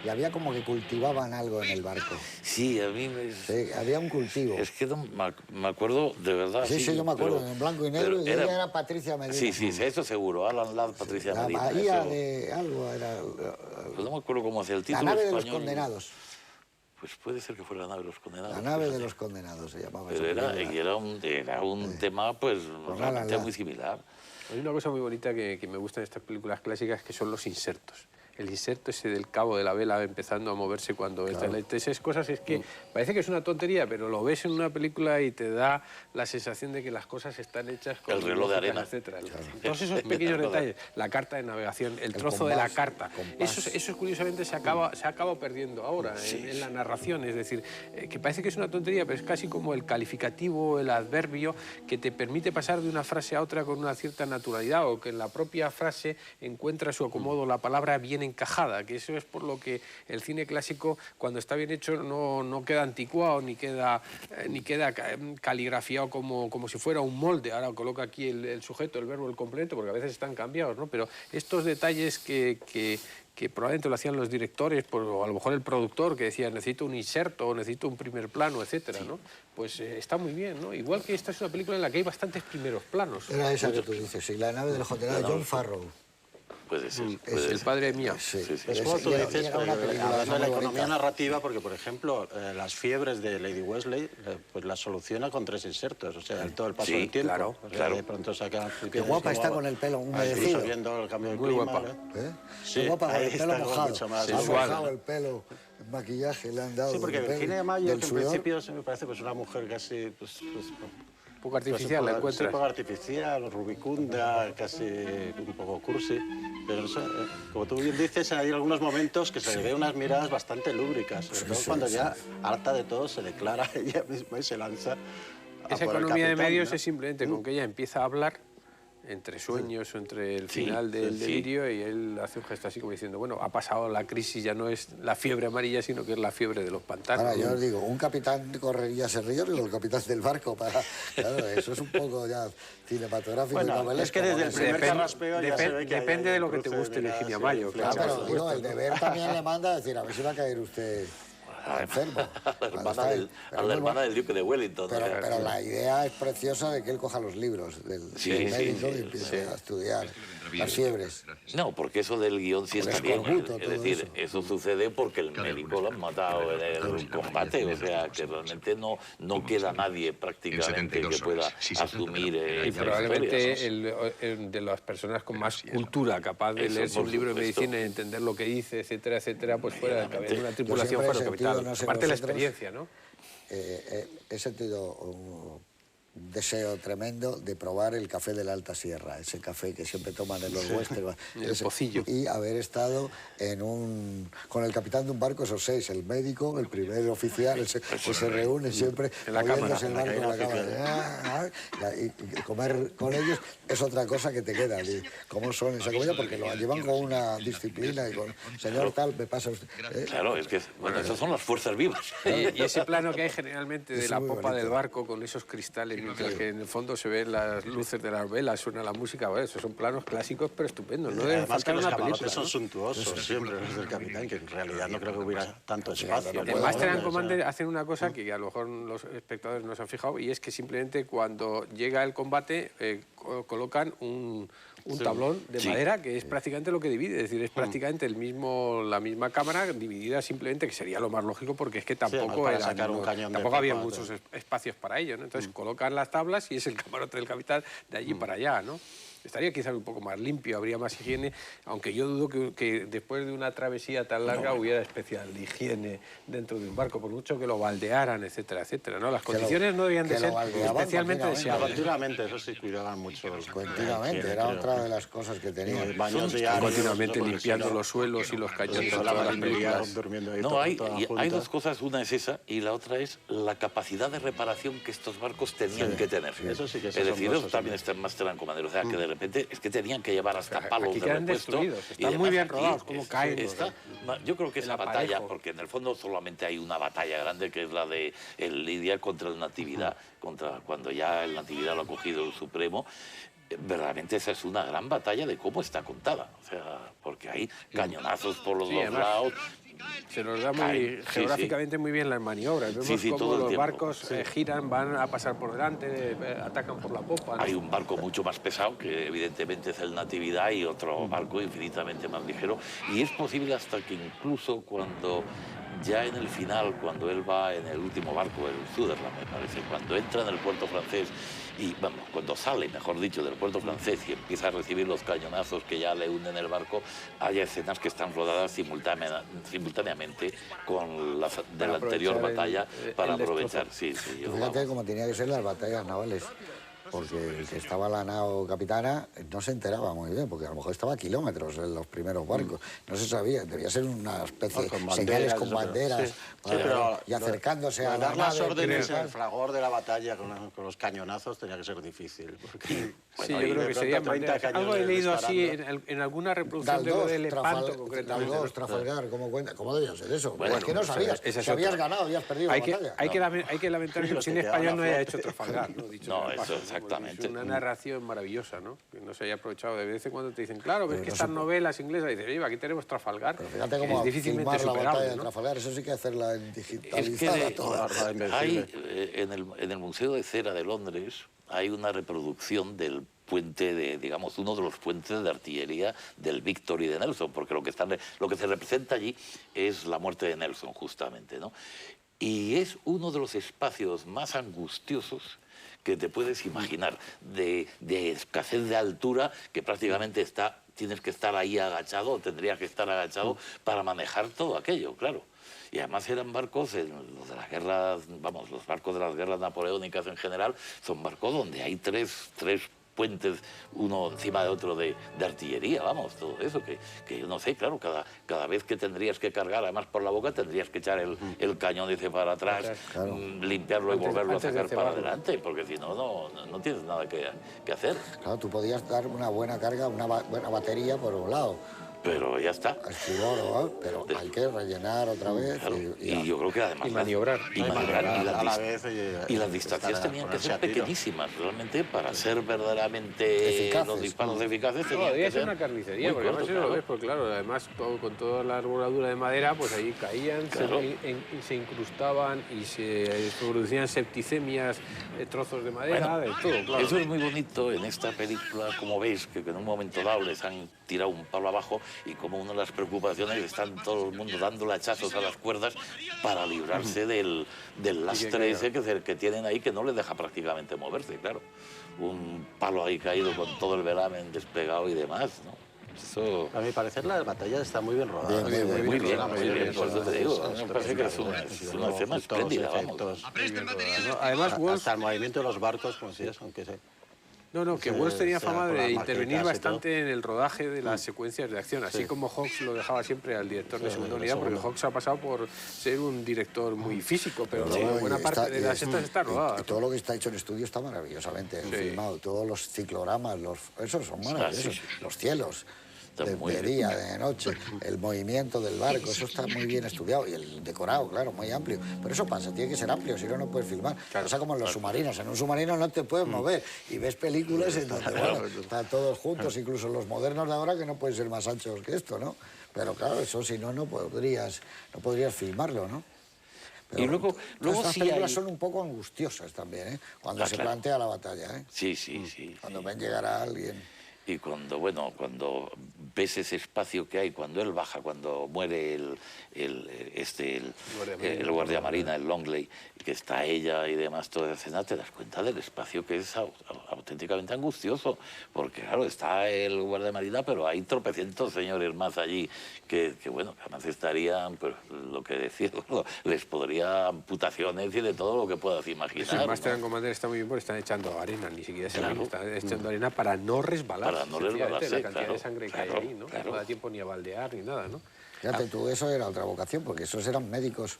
y había como que cultivaban algo en el barco. Sí, a mí me... Sí, había un cultivo. Es que no, me acuerdo de verdad. Sí, sí, yo me acuerdo, en blanco y negro, y ella era Patricia Medina. Sí, sí, eso seguro, Alan Ladd, Patricia Medina. La bahía de algo era... Pues no me acuerdo cómo hacía el título La nave español. de los condenados. Pues puede ser que fuera la nave de los condenados. La nave de los condenados se llamaba. Pero era un tema, pues, realmente muy similar. Hay una cosa muy bonita que me gusta en estas películas clásicas, que son los insertos. El inserto ese del cabo de la vela empezando a moverse cuando... Claro. Esas cosas es que parece que es una tontería, pero lo ves en una película y te da la sensación de que las cosas están hechas con... El reloj de arena. Etcétera. Claro. Todos esos pequeños detalles, la carta de navegación, el trozo de la carta, eso curiosamente se acaba perdiendo ahora en la narración. Es decir, que parece que es una tontería, pero es casi como el calificativo, el adverbio, que te permite pasar de una frase a otra con una cierta naturalidad, o que en la propia frase encuentra su acomodo la palabra bien encajada, que eso es por lo que el cine clásico, cuando está bien hecho, no queda anticuado, ni queda caligrafiado como si fuera un molde. Ahora coloca aquí el sujeto, el verbo, el complemento, porque a veces están cambiados, ¿no? Pero estos detalles que probablemente lo hacían los directores, o a lo mejor el productor, que decía necesito un inserto, o necesito un primer plano, etcétera, ¿no? Pues está muy bien, ¿no? Igual que esta es una película en la que hay bastantes primeros planos. Era esa que tú dices, sí, La nave de los condenados, John Farrow. Puede ser. Es el padre mío. Sí, sí. Es como tú dices, hablando de la economía narrativa, porque, por ejemplo, las fiebres de Lady Wesley, pues las soluciona con 3 insertos, o sea, todo el paso del tiempo. Claro, claro. De pronto saca... Qué guapa está con el pelo humedecido. Viendo el cambio de muy clima, guapa. Qué guapa con el pelo mojado. Más ha mojado el pelo, el maquillaje le han dado. Sí, porque Virginia Mayer, que en principio se me parece pues una mujer casi... poco artificial, la encuentras. Un poco artificial, rubicunda, casi un poco cursi. Pero eso, como tú bien dices, hay algunos momentos que se le ve unas miradas bastante lúbricas. Sobre todo cuando ya, harta de todo, se declara ella misma y se lanza. Esa economía de medios es simplemente con que ella empieza a hablar entre sueños o entre el final del delirio, y él hace un gesto así como diciendo, bueno, ha pasado la crisis, ya no es la fiebre amarilla, sino que es la fiebre de los pantanos. Ahora, yo os digo, un capitán correría ese riesgo, el capitán del barco, claro, eso es un poco ya cinematográfico. Bueno, es que desde el primer carraspeo ya se ve que depende de lo que te guste, Virginia Mayo. Claro, pero digo, el deber también le manda a decir, a ver si va a caer usted enfermo. A la hermana del duque de Wellington. Pero la idea es preciosa de que él coja los libros del médico y empiece a estudiar las fiebres. No, porque eso del guión sí está bien. Es decir, eso sucede porque el médico lo han matado en el combate. O sea, que realmente no queda nadie prácticamente que pueda asumir y probablemente de las personas con más cultura, capaz de leerse un libro de medicina y entender lo que dice, etcétera, etcétera, pues fuera de una tripulación fuera capitán. Aparte de la experiencia, ¿no? He sentido un deseo tremendo de probar el café de la Alta Sierra, ese café que siempre toman en los westerns. El pocillo. Y haber estado con el capitán de un barco, esos 6, el médico, el primer oficial, que se reúnen siempre en la cámara, y comer con ellos es otra cosa que te queda. ¿Cómo son esa comida? Porque lo llevan con una disciplina y con, señor tal, me pasa usted. Claro, es que, bueno, esas son las fuerzas vivas. Y ese plano que hay generalmente de la popa del barco con esos cristales, mientras que en el fondo se ven las luces de las velas, suena la música, bueno, esos son planos clásicos pero estupendos. No deben faltar los una camarotes película, son suntuosos siempre los del capitán, que en realidad no creo que hubiera tanto espacio. En Master and Commander hacen una cosa que a lo mejor los espectadores no se han fijado, y es que simplemente cuando llega el combate colocan un tablón de madera que es prácticamente lo que divide, es decir, es prácticamente la misma cámara dividida simplemente, que sería lo más lógico porque es que tampoco había muchos espacios para ello, ¿no? Entonces colocan las tablas y es el camarote del capitán de allí para allá, ¿no? Estaría quizás un poco más limpio, habría más higiene, aunque yo dudo que después de una travesía tan larga hubiera especial higiene dentro de un barco, por mucho que lo baldearan, etcétera, etcétera, ¿no? Las condiciones no debían de ser especialmente deseables. Continuamente, eso sí, cuidaban mucho. Continuamente, era otra de las cosas que tenían. Continuamente limpiando los suelos y los cañones. No, hay dos cosas, una es esa y la otra es la capacidad de reparación que estos barcos tenían que tener. Eso sí que es decir, eso también está en Master and Commander, o sea, que de repente es que tenían que llevar hasta palos de repuesto. Están muy bien rodados, como caen. Yo creo que esa batalla, porque en el fondo solamente hay una batalla grande, que es la de el Lidia contra el Natividad, contra cuando ya el Natividad lo ha cogido el Supremo. Verdaderamente esa es una gran batalla de cómo está contada, o sea, porque hay cañonazos por los dos lados, Se nos da caen. geográficamente muy bien las maniobras. Vemos todo cómo el los tiempo. barcos giran, van a pasar por delante, atacan por la popa, ¿no? Hay un barco mucho más pesado, que evidentemente es el Natividad, y otro barco infinitamente más ligero. Y es posible hasta que incluso cuando ya en el final, cuando él va en el último barco, el Sutherland, me parece, cuando entra en el puerto francés y, vamos, cuando sale, mejor dicho, del puerto francés y empieza a recibir los cañonazos que ya le hunden el barco, hay escenas que están rodadas simultáneamente con las de la anterior batalla para aprovechar. Fíjate cómo tenía que ser las batallas navales. Porque el que estaba la nao capitana no se enteraba muy bien, porque a lo mejor estaba a kilómetros en los primeros barcos. No se sabía, debía ser una especie de señales con banderas y acercándose a la dar las nave. órdenes en el fragor de la batalla con los cañonazos tenía que ser difícil. Porque, sí, yo creo que sería 30 cañones. Algo he leído así en alguna reproducción de Lepanto, concretamente. Galdós, Trafalgar, ¿cómo debía ser eso? Bueno, es que no sabías, si habías ganado, habías perdido la batalla. Hay que lamentar que el cine español no haya hecho Trafalgar. No, eso exactamente. Es una narración maravillosa, ¿no? Que no se haya aprovechado. De vez en cuando te dicen, claro, ves que estas novelas inglesas, dices, oye, aquí tenemos Trafalgar. Pero fíjate cómo es difícilmente filmar la batalla de ¿no? Trafalgar, eso sí que hacerla en digitalizada Es que toda. hay, en el Museo de Cera de Londres hay una reproducción del puente digamos, uno de los puentes de artillería del Victory de Nelson, porque lo que se representa allí es la muerte de Nelson, justamente, ¿no? Y es uno de los espacios más angustiosos que te puedes imaginar, de escasez de altura, que prácticamente tienes que estar ahí agachado, o tendrías que estar agachado para manejar todo aquello, claro. Y además eran barcos, los de las guerras, vamos, los barcos de las guerras napoleónicas en general, son barcos donde hay tres puentes uno encima de otro de artillería, vamos, todo eso, que yo no sé, claro, cada vez que tendrías que cargar, además por la boca, tendrías que echar el cañón para atrás, claro, limpiarlo y volverlo a sacar para adelante, porque si no tienes nada que hacer. Claro, tú podías dar una buena carga, una buena batería por un lado. Pero ya está. Estribor, pero hay que rellenar otra vez. Claro. Y yo creo que además... Y maniobrar. Y las distancias tenían que ser pequeñísimas, realmente, para ser verdaderamente eficaces, los disparos eficaces. Debía ser una carnicería, porque además lo ves, pues claro, además con toda la arboladura de madera, pues ahí caían, claro, se incrustaban y se producían septicemias, trozos de madera, de todo, claro. Eso es muy bonito en esta película, como veis, que en un momento dado les han tirado un palo abajo y como una de las preocupaciones están todo el mundo dando hachazos a las cuerdas para librarse del lastre ese que tienen ahí, que no les deja prácticamente moverse, claro. Un palo ahí caído con todo el velamen despegado y demás, ¿no? Eso... A mi parecer la batalla está muy bien rodada. Muy bien, por eso te digo. Me parece que es una escena espléndida, vamos. Además, hasta el movimiento de los barcos, como si es, aunque sea... No, que Wells tenía fama de intervenir bastante en el rodaje de las secuencias de acción, así como Hawks lo dejaba siempre al director de segunda unidad, porque Hawks ha pasado por ser un director muy físico, pero buena parte de las estas está rodada. Y todo lo que está hecho en estudio está maravillosamente filmado, todos los ciclogramas, esos son maravillosos, los cielos. De día, de noche, el movimiento del barco, eso está muy bien estudiado y el decorado, claro, muy amplio. Pero eso pasa, tiene que ser amplio, si no puedes filmar. Claro, pasa como en los submarinos, en un submarino no te puedes mover y ves películas en donde están todos juntos, incluso los modernos de ahora que no pueden ser más anchos que esto, ¿no? Pero claro, eso si no podrías filmarlo, ¿no? Pero y luego las películas son un poco angustiosas también, ¿eh? Cuando se plantea la batalla, ¿eh? Sí. Cuando ven llegar a alguien... Y cuando ves ese espacio que hay, cuando él baja, cuando muere el guardia marina, el Longley, que está ella y demás, toda esa escena, te das cuenta del espacio que es auténticamente angustioso, porque claro, está el guardia marina, pero hay tropecientos señores más allí que además estarían, pues lo que decía, les podría amputaciones y de todo lo que puedas imaginar. El Master and Commander está muy bien porque están echando arena, ni siquiera están echando arena para no resbalar. Para no resbalarse, la cantidad de sangre que hay ahí, ¿no? No da tiempo ni a baldear ni nada, ¿no? Fíjate tú, eso era otra vocación, porque esos eran médicos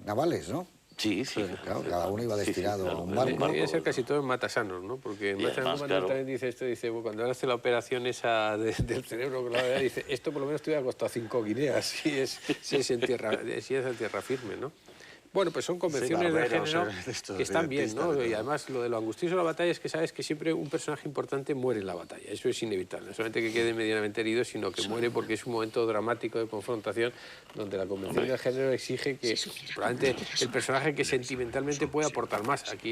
navales, ¿no? Sí. Claro, cada uno iba destinado a un barco. Debería ser casi todos matasanos, ¿no? Porque en Master and Commander también dice esto, cuando hace la operación esa del cerebro, dice, esto por lo menos te hubiera costado 5 guineas si es en tierra firme, ¿no? Bueno, pues son convenciones de género que están bien, ¿no? Y además lo de lo angustioso de la batalla es que sabes que siempre un personaje importante muere en la batalla. Eso es inevitable. No solamente que quede medianamente herido, sino que muere porque es un momento dramático de confrontación donde la convención del género exige que probablemente el personaje que sentimentalmente puede aportar más. Aquí